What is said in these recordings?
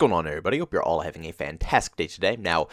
going on, everybody? Hope you're all having a fantastic day today. Now,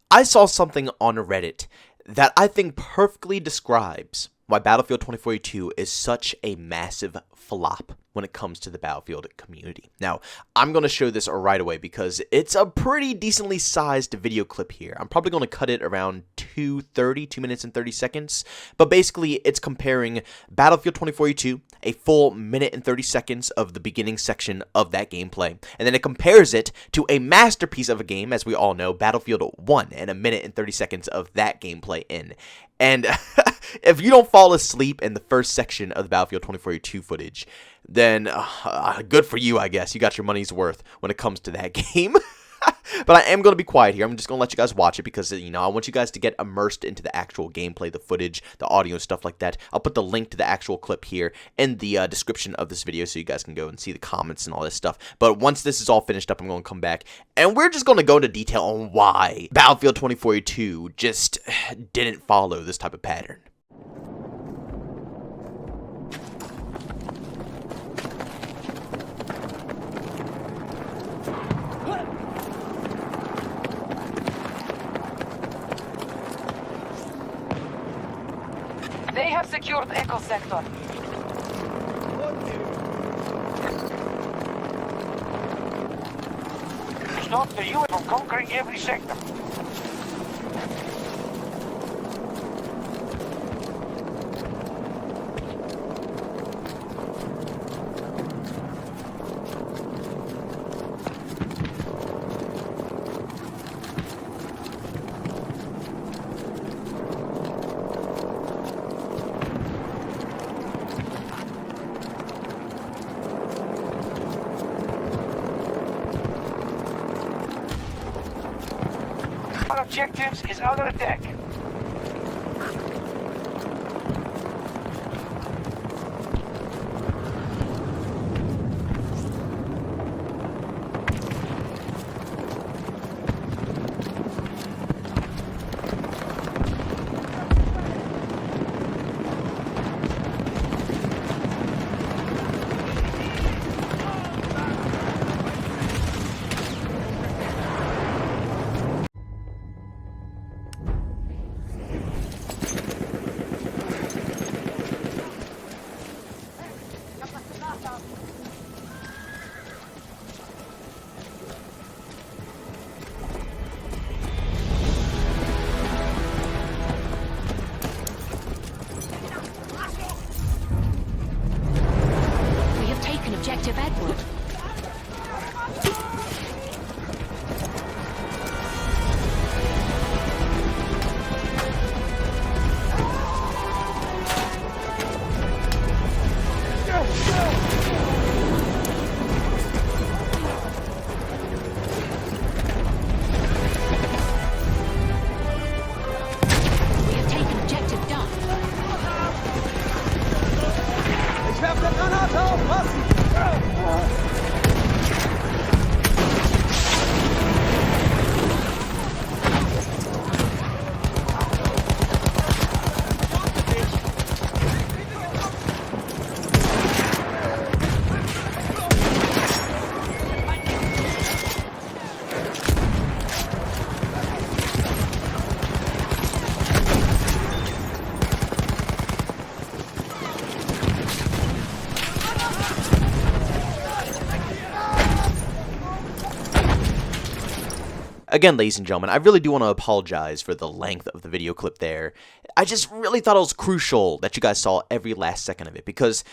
I saw something on Reddit that I think perfectly describes why Battlefield 2042 is such a massive flop when it comes to the Battlefield community. Now, I'm going to show this right away because it's a pretty decently sized video clip here. I'm probably going to cut it around 2 minutes and 30 seconds, but basically it's comparing Battlefield 2042, a full minute and 30 seconds of the beginning section of that gameplay, and then it compares it to a masterpiece of a game, as we all know, Battlefield 1, and a minute and 30 seconds of that gameplay in. And if you don't fall asleep in the first section of the Battlefield 2042 footage, then good for you, I guess. You got your money's worth when it comes to that game. But I am going to be quiet here. I'm just going to let you guys watch it because, you know, I want you guys to get immersed into the actual gameplay, the footage, the audio, stuff like that. I'll put the link to the actual clip here in the description of this video so you guys can go and see the comments and all this stuff. But once this is all finished up, I'm going to come back and we're just going to go into detail on why Battlefield 2042 just didn't follow this type of pattern. They have secured Echo Sector. Stop the unit from conquering every sector. Our objectives is under attack. Objective Edward. We have taken objective Duff. Ich werfe eine Granate auf, was? Again, ladies and gentlemen, I really do want to apologize for the length of the video clip there. I just really thought it was crucial that you guys saw every last second of it, because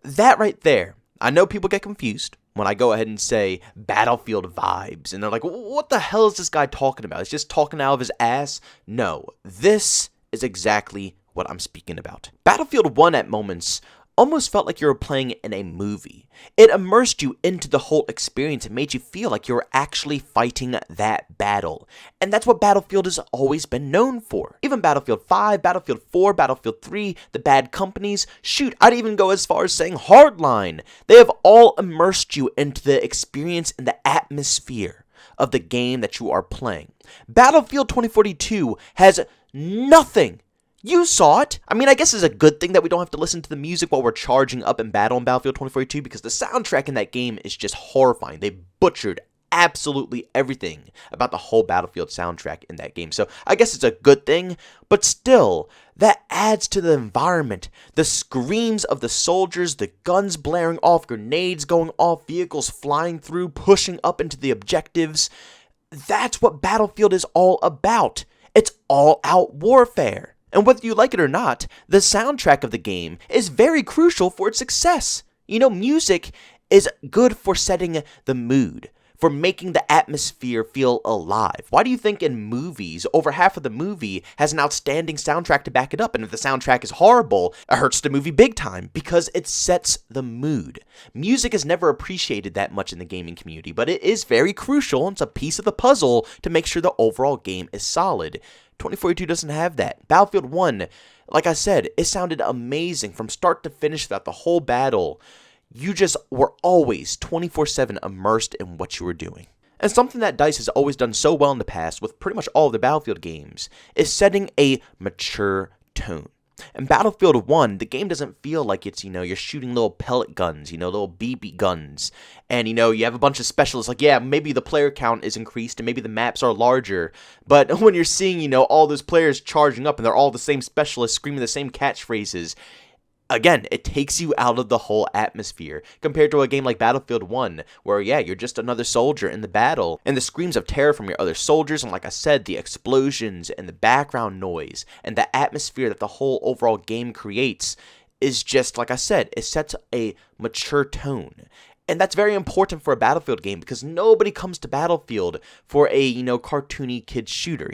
that right there, I know people get confused when I go ahead and say Battlefield vibes, and they're like, what the hell is this guy talking about? He's just talking out of his ass? No, this is exactly what I'm speaking about. Battlefield 1 at moments almost felt like you were playing in a movie. It immersed you into the whole experience and made you feel like you were actually fighting that battle. And that's what Battlefield has always been known for. Even Battlefield 5, Battlefield 4, Battlefield 3, the bad companies, shoot, I'd even go as far as saying Hardline. They have all immersed you into the experience and the atmosphere of the game that you are playing. Battlefield 2042 has nothing. You saw it. I mean, I guess it's a good thing that we don't have to listen to the music while we're charging up in battle in Battlefield 2042, because the soundtrack in that game is just horrifying. They butchered absolutely everything about the whole Battlefield soundtrack in that game. So I guess it's a good thing, but still, that adds to the environment. The screams of the soldiers, the guns blaring off, grenades going off, vehicles flying through, pushing up into the objectives. That's what Battlefield is all about. It's all-out warfare. And whether you like it or not, the soundtrack of the game is very crucial for its success. You know, music is good for setting the mood, for making the atmosphere feel alive. Why do you think in movies, over half of the movie has an outstanding soundtrack to back it up? And if the soundtrack is horrible, it hurts the movie big time because it sets the mood. Music is never appreciated that much in the gaming community, but it is very crucial. It's a piece of the puzzle to make sure the overall game is solid. 2042 doesn't have that. Battlefield 1, like I said, it sounded amazing from start to finish throughout the whole battle. You just were always 24/7 immersed in what you were doing. And something that DICE has always done so well in the past with pretty much all of the Battlefield games is setting a mature tone. In Battlefield 1, the game doesn't feel like it's, you're shooting little pellet guns, little BB guns. And, you have a bunch of specialists, like, yeah, maybe the player count is increased and maybe the maps are larger. But when you're seeing, all those players charging up and they're all the same specialists screaming the same catchphrases, again, it takes you out of the whole atmosphere compared to a game like Battlefield 1 where, yeah, you're just another soldier in the battle and the screams of terror from your other soldiers and, like I said, the explosions and the background noise and the atmosphere that the whole overall game creates is just, like I said, it sets a mature tone. And that's very important for a Battlefield game because nobody comes to Battlefield for a, cartoony kid shooter,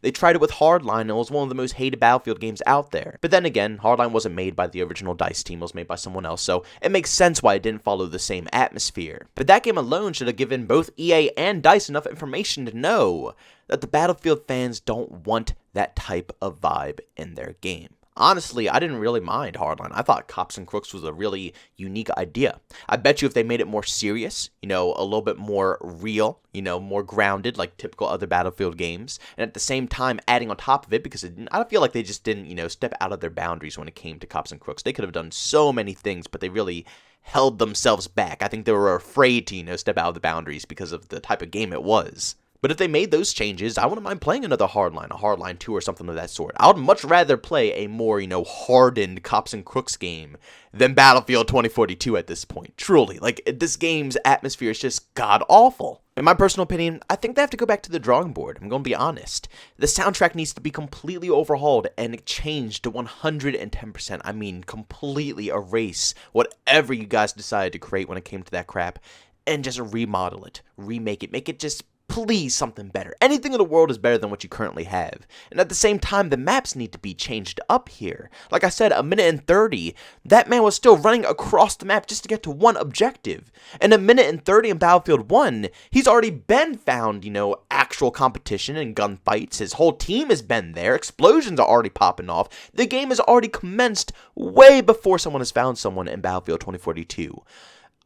They tried it with Hardline and it was one of the most hated Battlefield games out there. But then again, Hardline wasn't made by the original DICE team, it was made by someone else, so it makes sense why it didn't follow the same atmosphere. But that game alone should have given both EA and DICE enough information to know that the Battlefield fans don't want that type of vibe in their game. Honestly, I didn't really mind Hardline. I thought Cops and Crooks was a really unique idea. I bet you if they made it more serious, a little bit more real, more grounded, like typical other Battlefield games, and at the same time adding on top of it, because I feel like they just didn't, step out of their boundaries when it came to Cops and Crooks. They could have done so many things, but they really held themselves back. I think they were afraid to, step out of the boundaries because of the type of game it was. But if they made those changes, I wouldn't mind playing another Hardline, a Hardline 2 or something of that sort. I would much rather play a more, hardened Cops and Crooks game than Battlefield 2042 at this point. Truly, like, this game's atmosphere is just god-awful. In my personal opinion, I think they have to go back to the drawing board. I'm going to be honest. The soundtrack needs to be completely overhauled and changed to 110%. I mean, completely erase whatever you guys decided to create when it came to that crap and just remodel it, remake it, make it just please something better. Anything in the world is better than what you currently have. And at the same time, the maps need to be changed up here. Like I said, a minute and 30, that man was still running across the map just to get to one objective. And a minute and 30 in Battlefield 1, he's already been found, actual competition and gunfights. His whole team has been there. Explosions are already popping off. The game has already commenced way before someone has found someone in Battlefield 2042.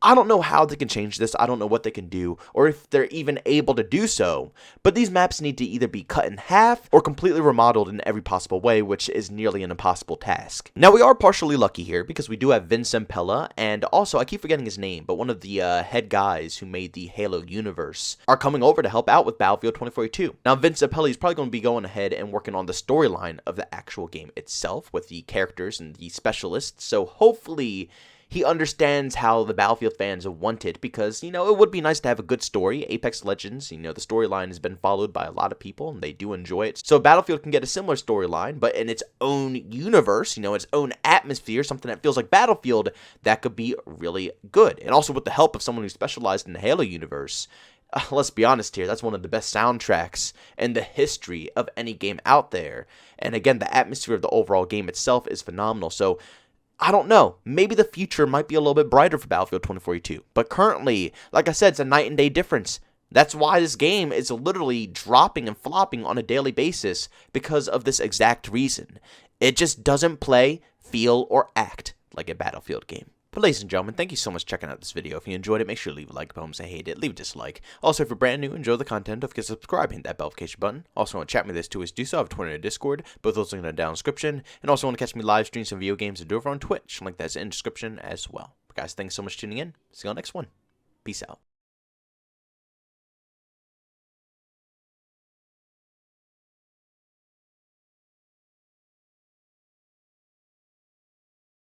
I don't know how they can change this, I don't know what they can do, or if they're even able to do so, but these maps need to either be cut in half or completely remodeled in every possible way, which is nearly an impossible task. Now, we are partially lucky here, because we do have Vince Zampella, and also, I keep forgetting his name, but one of the head guys who made the Halo universe are coming over to help out with Battlefield 2042. Now, Vince Zampella is probably going to be going ahead and working on the storyline of the actual game itself, with the characters and the specialists, so hopefully he understands how the Battlefield fans want it because, it would be nice to have a good story. Apex Legends, the storyline has been followed by a lot of people and they do enjoy it. So Battlefield can get a similar storyline, but in its own universe, its own atmosphere, something that feels like Battlefield, that could be really good. And also with the help of someone who specialized in the Halo universe, let's be honest here, that's one of the best soundtracks in the history of any game out there. And again, the atmosphere of the overall game itself is phenomenal. So I don't know, maybe the future might be a little bit brighter for Battlefield 2042, but currently, like I said, it's a night and day difference. That's why this game is literally dropping and flopping on a daily basis because of this exact reason. It just doesn't play, feel, or act like a Battlefield game. But ladies and gentlemen, thank you so much for checking out this video. If you enjoyed it, make sure to leave a like, if you hate it, leave a dislike. Also, if you're brand new, enjoy the content, don't forget to subscribe, hit that bell notification button. Also, want to chat me this too is do so. I have Twitter and Discord, both those links in the down description. And also want to catch me live stream some video games and do over on Twitch. Link that's in the description as well. But guys, thanks so much for tuning in. See you on the next one. Peace out.